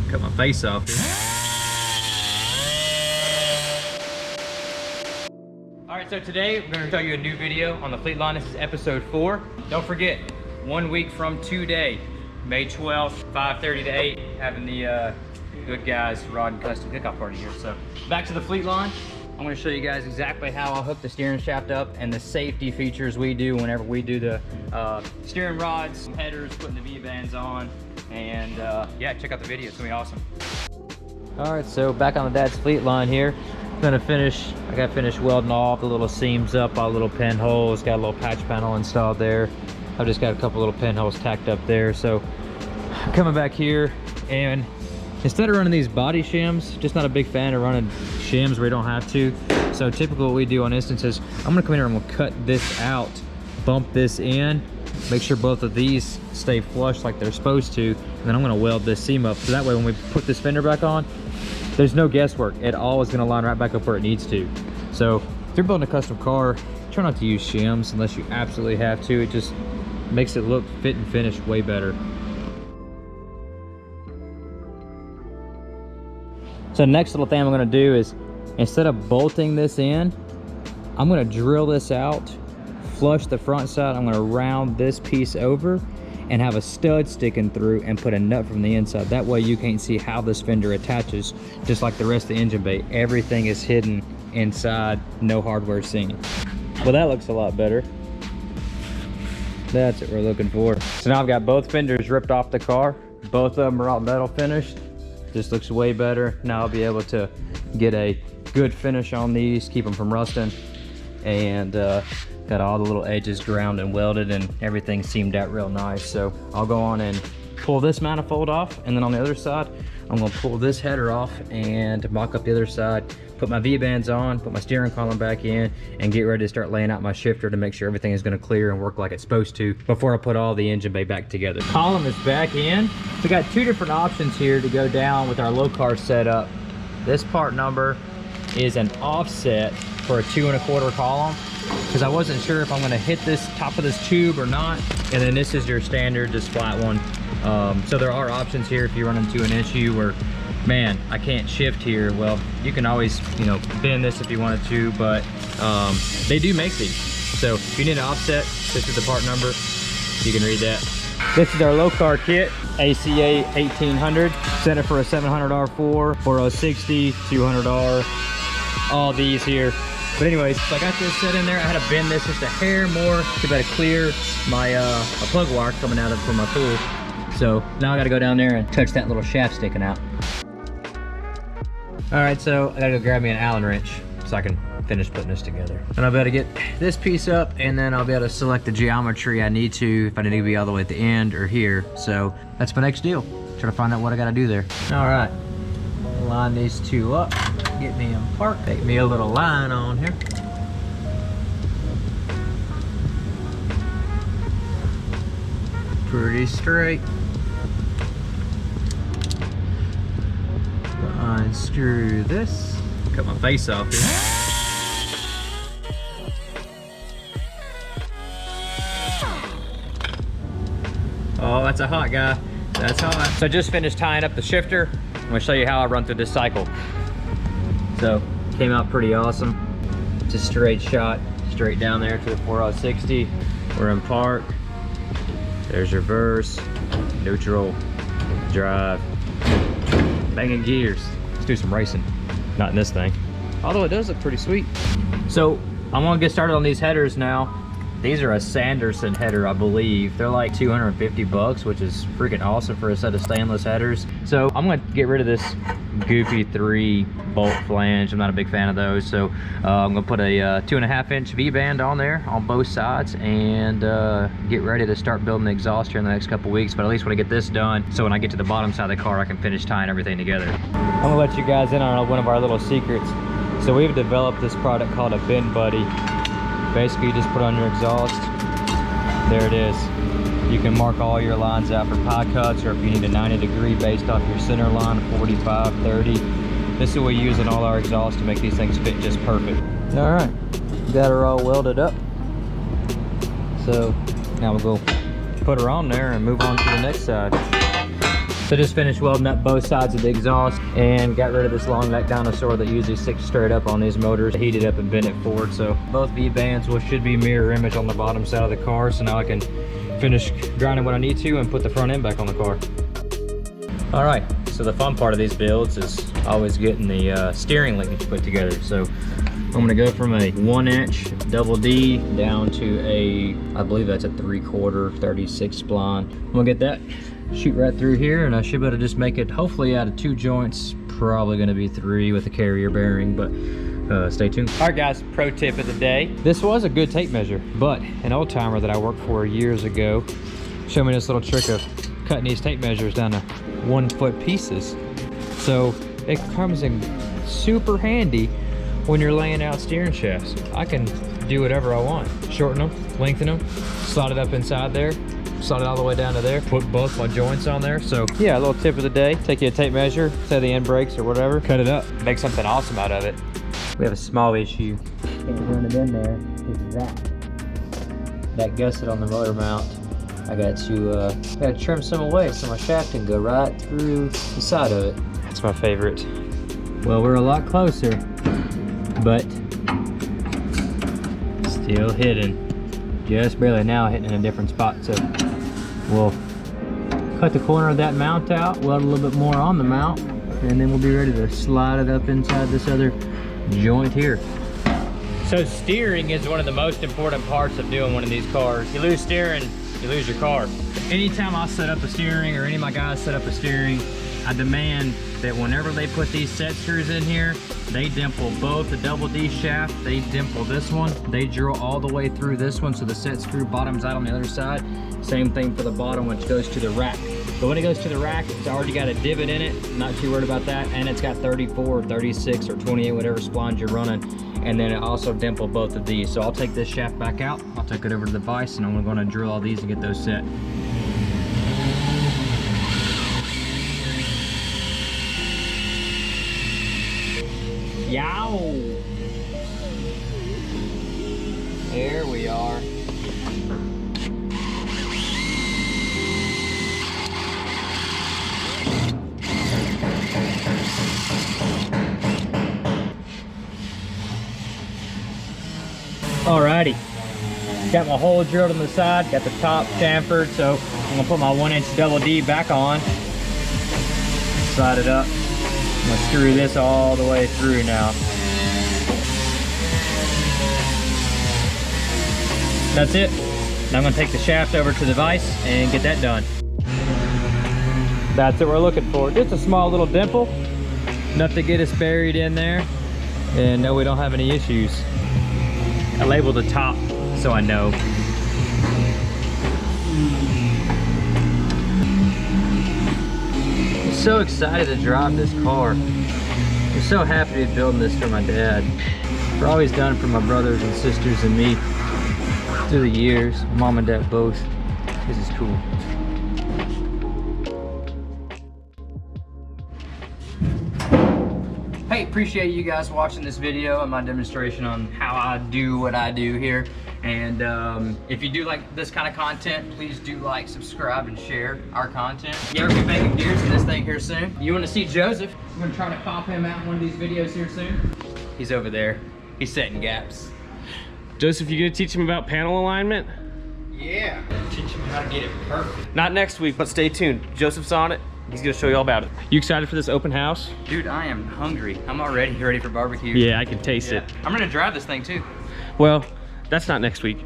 Cut my face off here. Alright, so today we're going to show you a new video on the Fleetline. This is episode 4. Don't forget, 1 week from today, May 12th, 5:30 to 8, having the good guys rod and custom kickoff party here. So back to the Fleetline. I'm going to show you guys exactly how I'll hook the steering shaft up and the safety features we do whenever we do the steering rods, headers, putting the V-bands on, and yeah, check out the video. It's going to be awesome. All right, so back on the Dad's Fleetline here. I got to finish welding off the little seams up, all the little pinholes. Got a little patch panel installed there. I've just got a couple little pinholes tacked up there. So coming back here, and instead of running these body shims, just not a big fan of running shims where you don't have to. So typically what we do on instances, I'm gonna come in here and I'm gonna cut this out, bump this in, make sure both of these stay flush like they're supposed to, and then I'm gonna weld this seam up. So that way when we put this fender back on, there's no guesswork. It all is gonna line right back up where it needs to. So if you're building a custom car, try not to use shims unless you absolutely have to. It just makes it look fit and finish way better. So the next little thing I'm gonna do is, instead of bolting this in, I'm gonna drill this out, flush the front side. I'm gonna round this piece over and have a stud sticking through and put a nut from the inside. That way you can't see how this fender attaches, just like the rest of the engine bay. Everything is hidden inside, no hardware seen. Well, that looks a lot better. That's what we're looking for. So now I've got both fenders ripped off the car. Both of them are all metal finished. This looks way better. Now I'll be able to get a good finish on these, keep them from rusting, and got all the little edges ground and welded, and everything seamed out real nice. So I'll go on and pull this manifold off, and then on the other side I'm gonna pull this header off and mock up the other side, put my V-bands on, put my steering column back in, and get ready to start laying out my shifter to make sure everything is gonna clear and work like it's supposed to before I put all the engine bay back together. Column is back in. We got 2 different options here to go down with our low car setup. This part number is an offset for a 2 1/4 column, because I wasn't sure if I'm gonna hit this top of this tube or not. And then this is your standard, just flat one. So there are options here if you run into an issue where, man, I can't shift here. Well, you can always, you know, bend this if you wanted to, but they do make these. So if you need an offset, this is the part number. You can read that. This is our low car kit, ACA 1800. Set it for a 700 R4, 4060, 200R, all these here. But anyways, so I got this set in there. I had to bend this just a hair more to be able to clear my plug wire coming out of from my tool. So now I gotta go down there and touch that little shaft sticking out. All right, so I gotta go grab me an Allen wrench so I can finish putting this together. And I'll be able to get this piece up, and then I'll be able to select the geometry I need to, if I need to be all the way at the end or here. So that's my next deal. Try to find out what I gotta do there. All right, line these 2 up, get me in park, take me a little line on here. Pretty straight. Unscrew this. Cut my face off here. Oh, that's a hot guy. That's hot. So I just finished tying up the shifter. I'm gonna show you how I run through this cycle. So, came out pretty awesome. It's a straight shot, straight down there to the 4060. We're in park. There's reverse, neutral, drive, banging gears. Let's do some racing. Not in this thing. Although it does look pretty sweet. So I'm gonna get started on these headers now. These are a Sanderson header, I believe. They're like 250 bucks, which is freaking awesome for a set of stainless headers. So I'm gonna get rid of this goofy 3 bolt flange. I'm not a big fan of those. So I'm gonna put a 2.5 inch V-band on there on both sides, and get ready to start building the exhaust here in the next couple weeks. But at least when I get this done, so when I get to the bottom side of the car, I can finish tying everything together. I'm gonna let you guys in on one of our little secrets. So we've developed this product called a Bend Buddy. Basically, you just put on your exhaust. There it is. You can mark all your lines out for pie cuts, or if you need a 90 degree based off your center line, 45, 30. This is what we use in all our exhausts to make these things fit just perfect. All right, got her all welded up. So now we'll go put her on there and move on to the next side. So just finished welding up both sides of the exhaust and got rid of this long neck dinosaur that usually sticks straight up on these motors. Heat it up and bend it forward. So both V-bands should be mirror image on the bottom side of the car. So now I can finish grinding what I need to and put the front end back on the car. All right, so the fun part of these builds is always getting the steering linkage put together. So I'm gonna go from a 1-inch double D down to a, I believe that's a 3/4 36 spline. I'm gonna get that, shoot right through here, and I should be able to just make it hopefully out of 2 joints, probably gonna be 3 with a carrier bearing, but stay tuned. All right guys, pro tip of the day. This was a good tape measure, but an old timer that I worked for years ago showed me this little trick of cutting these tape measures down to 1-foot pieces. So it comes in super handy when you're laying out steering shafts. I can do whatever I want. Shorten them, lengthen them, slide it up inside there, slide it all the way down to there, put both my joints on there. So yeah, a little tip of the day. Take you a tape measure, say the end brakes or whatever, cut it up, make something awesome out of it. We have a small issue. Can't run it in there, is that gusset on the motor mount. I got to trim some away so my shaft can go right through the side of it. That's my favorite. Well, we're a lot closer, but still hidden. Just barely now hitting in a different spot. So we'll cut the corner of that mount out, weld a little bit more on the mount, and then we'll be ready to slide it up inside this other joint here. So steering is one of the most important parts of doing one of these cars. You lose steering, you lose your car. Anytime I set up a steering or any of my guys set up a steering, I demand that whenever they put these set screws in here, they dimple both the double D shaft, they dimple this one, they drill all the way through this one so the set screw bottoms out on the other side. Same thing for the bottom, which goes to the rack. But when it goes to the rack, it's already got a divot in it, not too worried about that, and it's got 34, 36, or 28, whatever splines you're running. And then it also dimpled both of these. So I'll take this shaft back out, I'll take it over to the vise, and I'm gonna drill all these and get those set. Yow! There we are. Alrighty, got my hole drilled on the side, got the top chamfered, so I'm gonna put my 1-inch double D back on, slide it up. I'm gonna screw this all the way through now. That's it. Now I'm gonna take the shaft over to the vise and get that done. That's what we're looking for. Just a small little dimple, enough to get us buried in there, and no, we don't have any issues. I labeled the top so I know. I'm so excited to drive this car. I'm so happy to be building this for my dad. For all he's done for my brothers and sisters and me through the years, mom and dad both. This is cool. Hey, appreciate you guys watching this video and my demonstration on how I do what I do here. And if you do like this kind of content, please do like, subscribe, and share our content. Yeah, we're gonna be making gears in this thing here soon. You want to see Joseph? I'm gonna try to pop him out in one of these videos here soon. He's over there. He's setting gaps. Joseph, you gonna teach him about panel alignment? Yeah. Teach him how to get it perfect. Not next week, but stay tuned. Joseph's on it. He's gonna show you all about it. You excited for this open house? Dude, I am hungry. I'm already ready for barbecue. Yeah, I can taste it. I'm gonna drive this thing too. Well, that's not next week.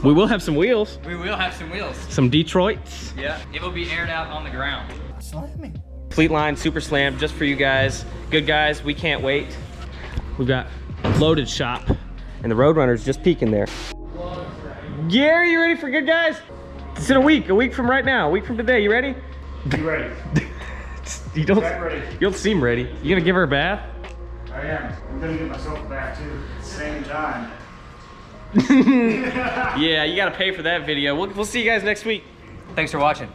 We will have some wheels. We will have some wheels. Some Detroits. Yeah, it will be aired out on the ground. Slamming. Fleetline Super Slam just for you guys. Good guys, we can't wait. We've got loaded shop and the Roadrunner's just peeking there. Yeah, are you ready for good guys? It's in a week from right now, a week from today. You ready? You ready? You don't Ready. seem ready. You gonna give her a bath? I am. I'm gonna get myself a bath too at the same time. Yeah, you gotta pay for that video. We'll see you guys next week. Thanks for watching.